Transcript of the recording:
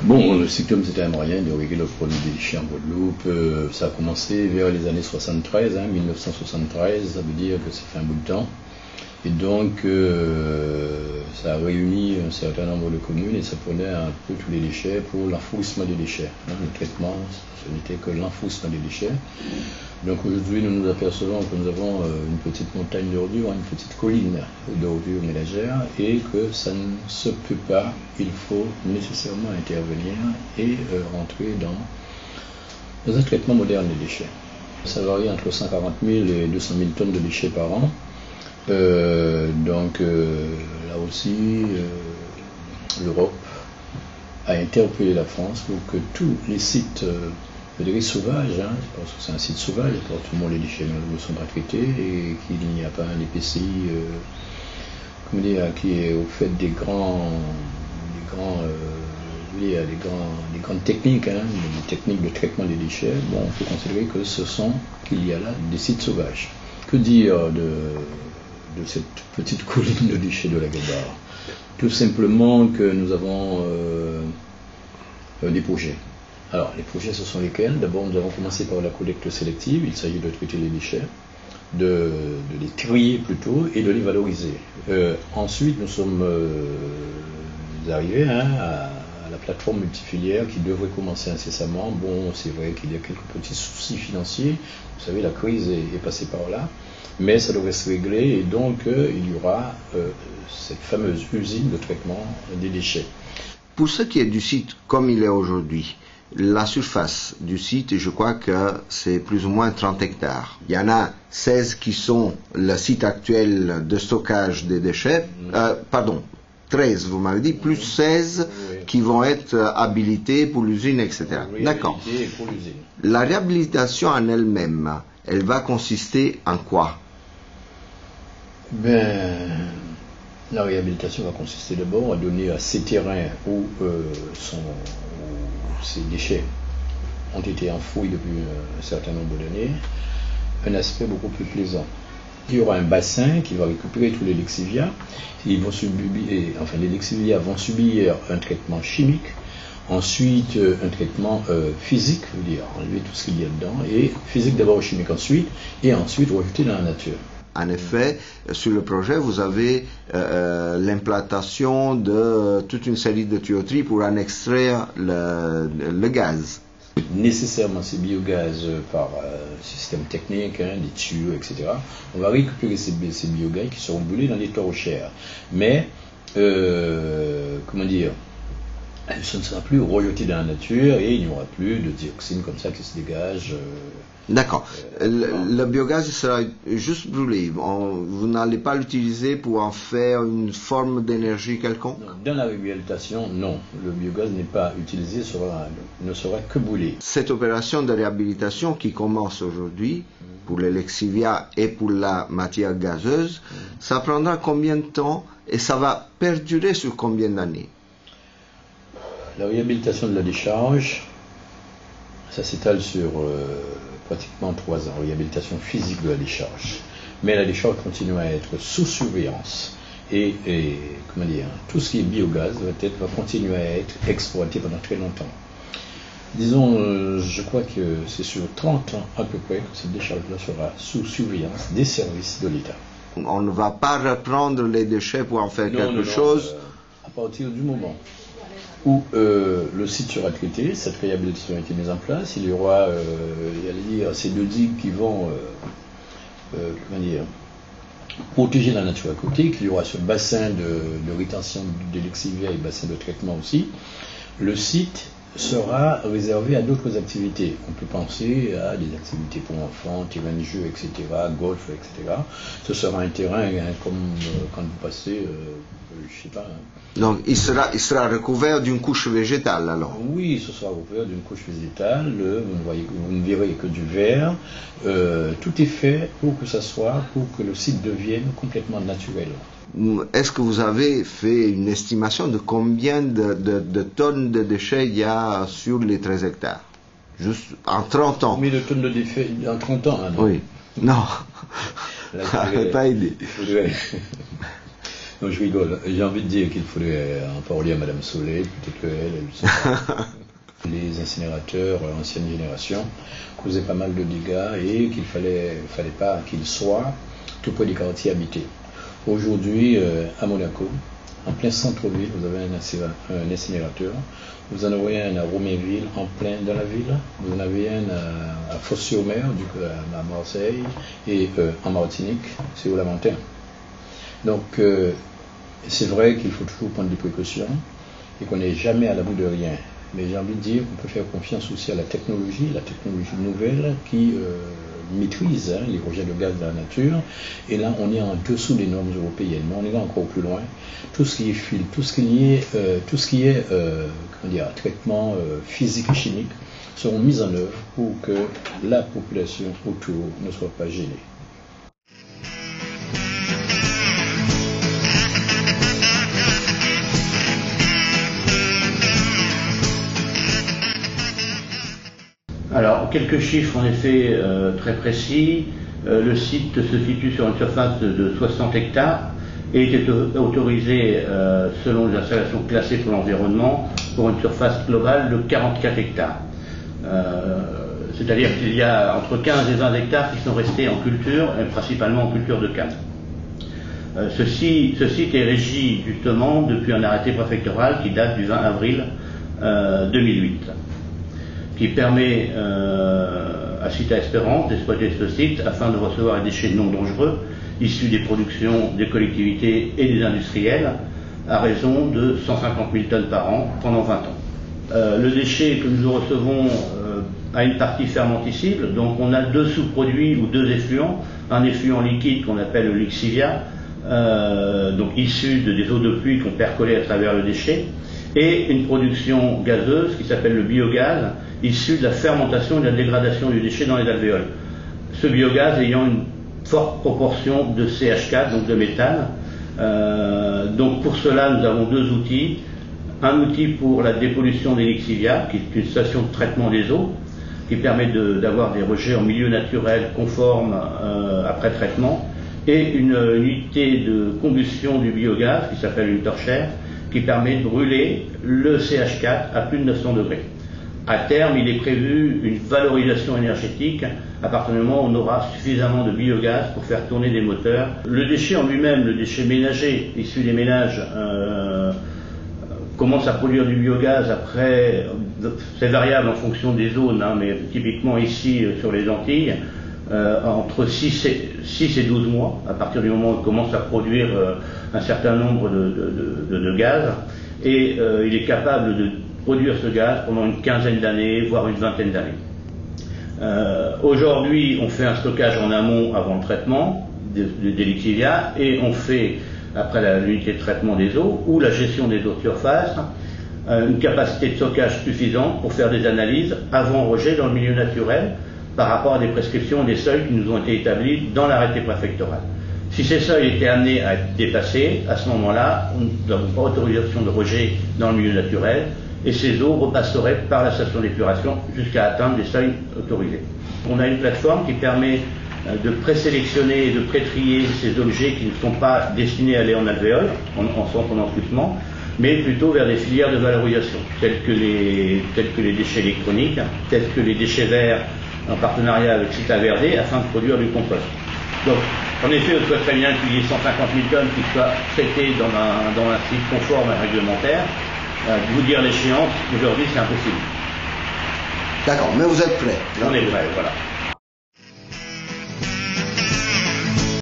Bon, le cyclone, c'était un moyen de régler le problème des déchets en Guadeloupe. Ça a commencé vers les années 73, 1973, ça veut dire que ça fait un bout de temps. Et donc, ça a réuni un certain nombre de communes et ça prenait un peu tous les déchets pour l'enfouissement des déchets. Le traitement, ce n'était que l'enfouissement des déchets. Donc aujourd'hui, nous nous apercevons que nous avons une petite montagne d'ordures, une petite colline d'ordures ménagères et que ça ne se peut pas. Il faut nécessairement intervenir et rentrer dans un traitement moderne des déchets. Ça varie entre 140 000 et 200 000 tonnes de déchets par an. Là aussi, l'Europe a interpellé la France pour que tous les sites sauvages, je pense que c'est un site sauvage, pour tout le monde les déchets ne sont pas traités et qu'il n'y a pas un EPCI qui est au fait des grandes techniques, des techniques de traitement des déchets. Bon, on peut considérer que qu'il y a là des sites sauvages. Que dire de cette petite colline de déchets de la Guadeloupe? Tout simplement que nous avons des projets. Alors, les projets, ce sont lesquels? D'abord, nous avons commencé par la collecte sélective. Il s'agit de traiter les déchets, de les trier plutôt et de les valoriser. Ensuite, nous sommes arrivés à la plateforme multifilière qui devrait commencer incessamment. Bon, c'est vrai qu'il y a quelques petits soucis financiers. Vous savez, la crise est passée par là. Mais ça devrait se régler et donc il y aura cette fameuse usine de traitement des déchets. Pour ce qui est du site comme il est aujourd'hui, la surface du site, je crois que c'est plus ou moins 30 hectares. Il y en a 16 qui sont le site actuel de stockage des déchets, 13 vous m'avez dit, plus 16 qui vont être habilités pour l'usine, etc. D'accord. La réhabilitation en elle-même, elle va consister en quoi? La réhabilitation va consister d'abord à donner à ces terrains où ces déchets ont été enfouis depuis un certain nombre d'années un aspect beaucoup plus plaisant. Il y aura un bassin qui va récupérer tous les lexivias. Les lexivias vont subir un traitement chimique, ensuite un traitement physique, je veux dire enlever tout ce qu'il y a dedans, et physique d'abord, chimique ensuite, et ensuite rejeter dans la nature. En effet, sur le projet, vous avez l'implantation de toute une série de tuyauteries pour en extraire le gaz. Nécessairement, ces biogaz par système technique, des tuyaux, etc. On va récupérer ces biogaz qui seront brûlés dans des torchères. Mais, ce ne sera plus rejeté dans la nature et il n'y aura plus de dioxine comme ça qui se dégage. D'accord. Le biogaz sera juste brûlé. Vous n'allez pas l'utiliser pour en faire une forme d'énergie quelconque? Non, dans la réhabilitation, non. Le biogaz n'est pas utilisé, ne sera que brûlé. Cette opération de réhabilitation qui commence aujourd'hui, pour les lexivia et pour la matière gazeuse, ça prendra combien de temps et ça va perdurer sur combien d'années? La réhabilitation de la décharge, ça s'étale sur pratiquement 3 ans, réhabilitation physique de la décharge. Mais la décharge continue à être sous surveillance et tout ce qui est biogaz va continuer à être exploité pendant très longtemps. Disons, je crois que c'est sur 30 ans à peu près que cette décharge-là sera sous surveillance des services de l'État. On ne va pas reprendre les déchets pour en faire quelque chose? À partir du moment où le site sera traité, cette réhabilitation a été mise en place, il y aura ces 2 digues qui vont protéger la nature à côté, qu'il y aura ce bassin de rétention de lexivia et bassin de traitement aussi. Le site sera réservé à d'autres activités. On peut penser à des activités pour enfants, terrain de jeu, etc., golf, etc. Ce sera un terrain comme quand vous passez, je sais pas. Donc il sera recouvert d'une couche végétale alors? Oui, ce sera recouvert d'une couche végétale. Vous ne verrez que du vert. Tout est fait pour que le site devienne complètement naturel. Est-ce que vous avez fait une estimation de combien de tonnes de déchets il y a sur les 13 hectares? Juste en 30 ans. Combien de tonnes de déchets en 30 ans? Oui. Non. Pas idée. Non, je rigole. J'ai envie de dire qu'il faudrait en parler à Madame Soleil, peut-être qu'elle, les incinérateurs ancienne génération causaient pas mal de dégâts et qu'il fallait pas qu'ils soient tout près des quartiers habités. Aujourd'hui, à Monaco, en plein centre-ville, vous avez un incinérateur. Vous en avez un à Romainville, en plein dans la ville. Vous en avez un à Fos-sur-Mer, à Marseille, et en Martinique, c'est au Lamentin. Donc, c'est vrai qu'il faut toujours prendre des précautions et qu'on n'est jamais à l'abri de rien. Mais j'ai envie de dire qu'on peut faire confiance aussi à la technologie nouvelle qui maîtrise les rejets de gaz de la nature. Et là, on est en dessous des normes européennes, mais on est là encore plus loin. Tout ce qui est fil, tout ce qui est traitement physique et chimique seront mis en œuvre pour que la population autour ne soit pas gênée. Alors, quelques chiffres en effet très précis. Le site se situe sur une surface de 60 hectares et était autorisé, selon les installations classées pour l'environnement, pour une surface globale de 44 hectares. C'est-à-dire qu'il y a entre 15 et 20 hectares qui sont restés en culture, et principalement en culture de canne. Ce site est régi justement depuis un arrêté préfectoral qui date du 20 avril 2008. Qui permet à Cita Espérance d'exploiter ce site afin de recevoir des déchets non dangereux issus des productions des collectivités et des industriels à raison de 150 000 tonnes par an pendant 20 ans. Le déchet que nous recevons a une partie fermentescible, donc on a deux sous-produits ou deux effluents, un effluent liquide qu'on appelle le lixivia, donc issu des eaux de pluie qu'on percolait à travers le déchet, et une production gazeuse qui s'appelle le biogaz, issu de la fermentation et de la dégradation du déchet dans les alvéoles. Ce biogaz ayant une forte proportion de CH4, donc de méthane. Donc pour cela, nous avons deux outils. Un outil pour la dépollution des lixivia, qui est une station de traitement des eaux, qui permet d'avoir des rejets en milieu naturel conformes après traitement, et une unité de combustion du biogaz, qui s'appelle une torchère, qui permet de brûler le CH4 à plus de 900 degrés. À terme, il est prévu une valorisation énergétique à partir du moment où on aura suffisamment de biogaz pour faire tourner des moteurs. Le déchet en lui-même, le déchet ménager issu des ménages, commence à produire du biogaz après, c'est variable en fonction des zones, mais typiquement ici sur les Antilles, entre 6 et 12 mois, à partir du moment où il commence à produire un certain nombre de gaz, et il est capable de produire ce gaz pendant une quinzaine d'années, voire une vingtaine d'années. Aujourd'hui, on fait un stockage en amont avant le traitement des lixivia, et on fait, après l'unité de traitement des eaux, ou la gestion des eaux de surface, une capacité de stockage suffisante pour faire des analyses avant rejet dans le milieu naturel, par rapport à des prescriptions et des seuils qui nous ont été établis dans l'arrêté préfectoral. Si ces seuils étaient amenés à être dépassés, à ce moment-là, nous n'avons pas autorisation de rejet dans le milieu naturel, et ces eaux repasseraient par la station d'épuration jusqu'à atteindre les seuils autorisés. On a une plateforme qui permet de présélectionner et de pré-trier ces objets qui ne sont pas destinés à aller en alvéole, en centre d'enfouissement, mais plutôt vers des filières de valorisation, telles que les déchets électroniques, tels que les déchets verts, en partenariat avec Cita Verde, afin de produire du compost. Donc, en effet, on souhaiterait bien qu'il y ait 150 000 tonnes qui soient traitées dans un site conforme et réglementaire. De vous dire l'échéance, aujourd'hui, c'est impossible. D'accord, mais vous êtes prêts. On est prêts, voilà.